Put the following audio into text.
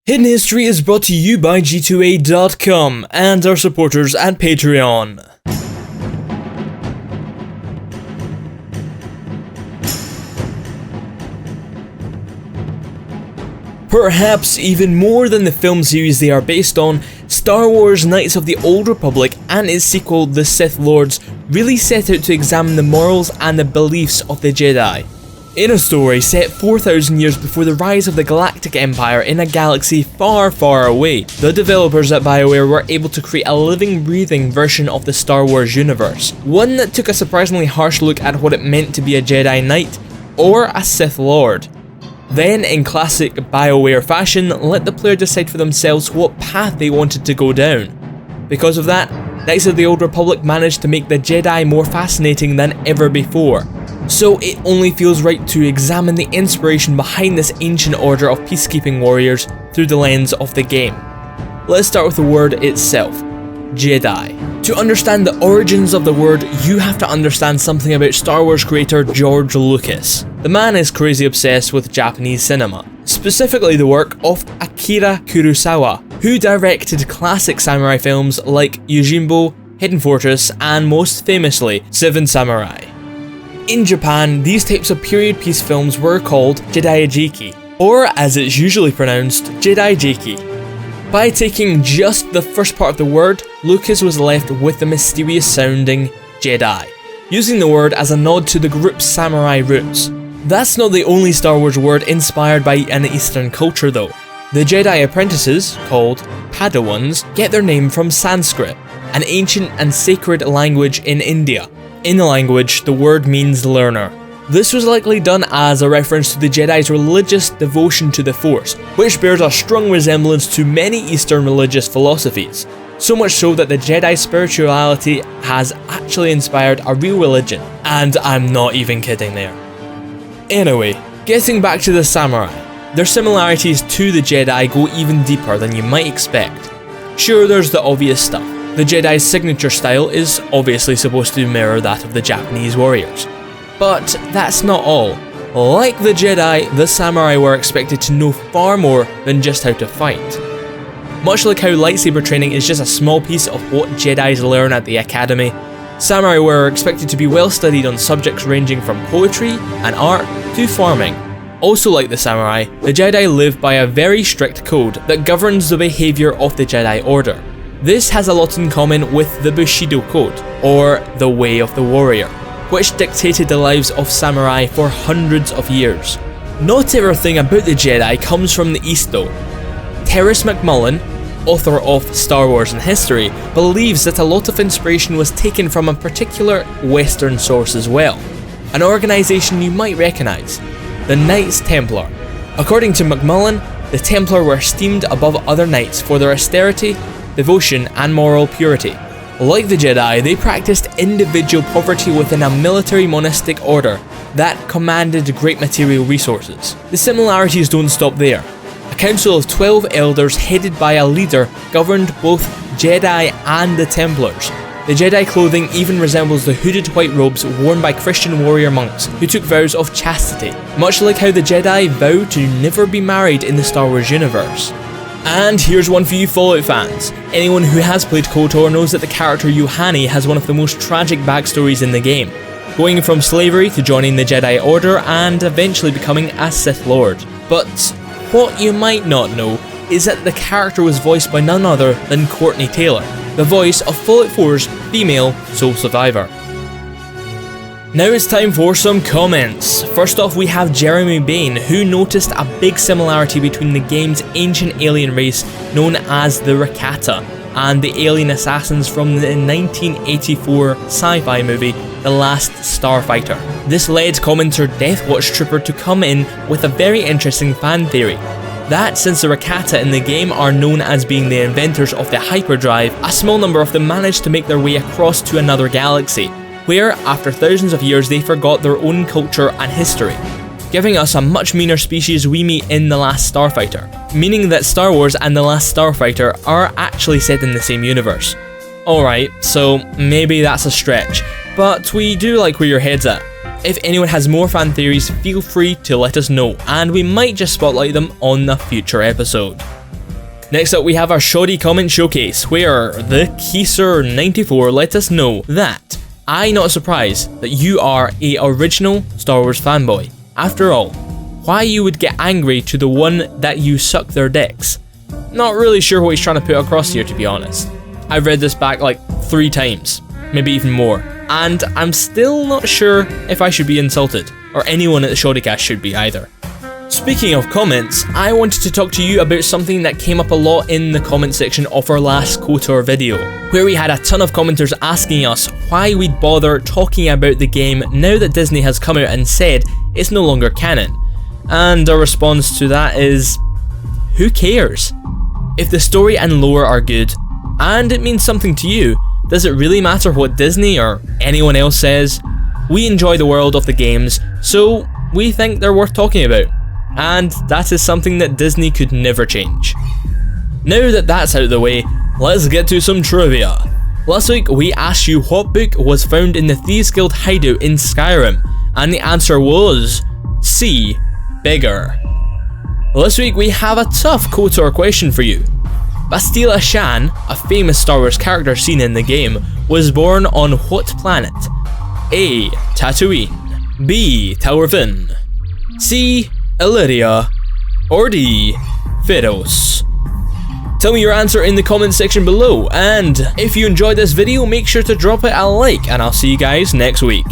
Hidden History is brought to you by G2A.com and our supporters at Patreon. Perhaps even more than the film series they are based on, Star Wars Knights of the Old Republic and its sequel The Sith Lords really set out to examine the morals and the beliefs of the Jedi. In a story set 4,000 years before the rise of the Galactic Empire in a galaxy far, far away, the developers at BioWare were able to create a living, breathing version of the Star Wars universe. One that took a surprisingly harsh look at what it meant to be a Jedi Knight or a Sith Lord. Then, in classic BioWare fashion, let the player decide for themselves what path they wanted to go down. Because of that, Knights of the Old Republic managed to make the Jedi more fascinating than ever before. So it only feels right to examine the inspiration behind this ancient order of peacekeeping warriors through the lens of the game. Let's start with the word itself, Jedi. To understand the origins of the word, you have to understand something about Star Wars creator George Lucas. The man is crazy obsessed with Japanese cinema, specifically the work of Akira Kurosawa, who directed classic samurai films like Yojimbo, Hidden Fortress, and most famously, Seven Samurai. In Japan, these types of period piece films were called Jidaijiki, or as it's usually pronounced, Jidaijiki. By taking just the first part of the word, Lucas was left with the mysterious sounding Jedi, using the word as a nod to the group's samurai roots. That's not the only Star Wars word inspired by an Eastern culture though. The Jedi apprentices, called Padawans, get their name from Sanskrit, an ancient and sacred language in India. In the language, the word means learner. This was likely done as a reference to the Jedi's religious devotion to the Force, which bears a strong resemblance to many Eastern religious philosophies. So much so that the Jedi spirituality has actually inspired a real religion, and I'm not even kidding there. Anyway, getting back to the samurai, their similarities to the Jedi go even deeper than you might expect. Sure, there's the obvious stuff. The Jedi's signature style is obviously supposed to mirror that of the Japanese warriors. But that's not all. Like the Jedi, the samurai were expected to know far more than just how to fight. Much like how lightsaber training is just a small piece of what Jedis learn at the academy, samurai were expected to be well studied on subjects ranging from poetry and art to farming. Also like the samurai, the Jedi live by a very strict code that governs the behaviour of the Jedi Order. This has a lot in common with the Bushido Code, or the Way of the Warrior, which dictated the lives of samurai for hundreds of years. Not everything about the Jedi comes from the East though. Terrace McMullen, author of Star Wars and History, believes that a lot of inspiration was taken from a particular Western source as well, an organisation you might recognise, the Knights Templar. According to McMullen, the Templar were esteemed above other knights for their austerity, devotion and moral purity. Like the Jedi, they practiced individual poverty within a military monastic order that commanded great material resources. The similarities don't stop there. A council of 12 elders headed by a leader governed both Jedi and the Templars. The Jedi clothing even resembles the hooded white robes worn by Christian warrior monks who took vows of chastity, much like how the Jedi vow to never be married in the Star Wars universe. And here's one for you Fallout fans. Anyone who has played KOTOR knows that the character Yohani has one of the most tragic backstories in the game, going from slavery to joining the Jedi Order and eventually becoming a Sith Lord. But what you might not know is that the character was voiced by none other than Courtney Taylor, the voice of Fallout 4's female sole survivor. Now it's time for some comments. First off, we have Jeremy Bain, who noticed a big similarity between the game's ancient alien race known as the Rakata and the alien assassins from the 1984 sci-fi movie The Last Starfighter. This led commenter Deathwatch Trooper to come in with a very interesting fan theory. That since the Rakata in the game are known as being the inventors of the hyperdrive, a small number of them managed to make their way across to another galaxy, where, after thousands of years, they forgot their own culture and history, giving us a much meaner species we meet in The Last Starfighter, meaning that Star Wars and The Last Starfighter are actually set in the same universe. Alright, so maybe that's a stretch, but we do like where your head's at. If anyone has more fan theories, feel free to let us know, and we might just spotlight them on a future episode. Next up we have our shoddy comment showcase, where the Keyser94 let us know that I'm not surprised that you are a original Star Wars fanboy. After all, why you would get angry to the one that you suck their dicks? Not really sure what he's trying to put across here, to be honest. I've read this back like 3 times, maybe even more, and I'm still not sure if I should be insulted, or anyone at the Shoddycast should be either. Speaking of comments, I wanted to talk to you about something that came up a lot in the comment section of our last KOTOR video, where we had a ton of commenters asking us why we'd bother talking about the game now that Disney has come out and said it's no longer canon. And our response to that is, who cares? If the story and lore are good, and it means something to you, does it really matter what Disney or anyone else says? We enjoy the world of the games, so we think they're worth talking about. And that is something that Disney could never change. Now that that's out of the way, let's get to some trivia. Last week we asked you what book was found in the Thieves Guild hideout in Skyrim, and the answer was C. Bigger. This week we have a tough KOTOR question for you. Bastila Shan, a famous Star Wars character seen in the game, was born on what planet? A. Tatooine, B. Taurvin, C. Illyria, or D. Pharos? Tell me your answer in the comment section below, and if you enjoyed this video, make sure to drop it a like, and I'll see you guys next week.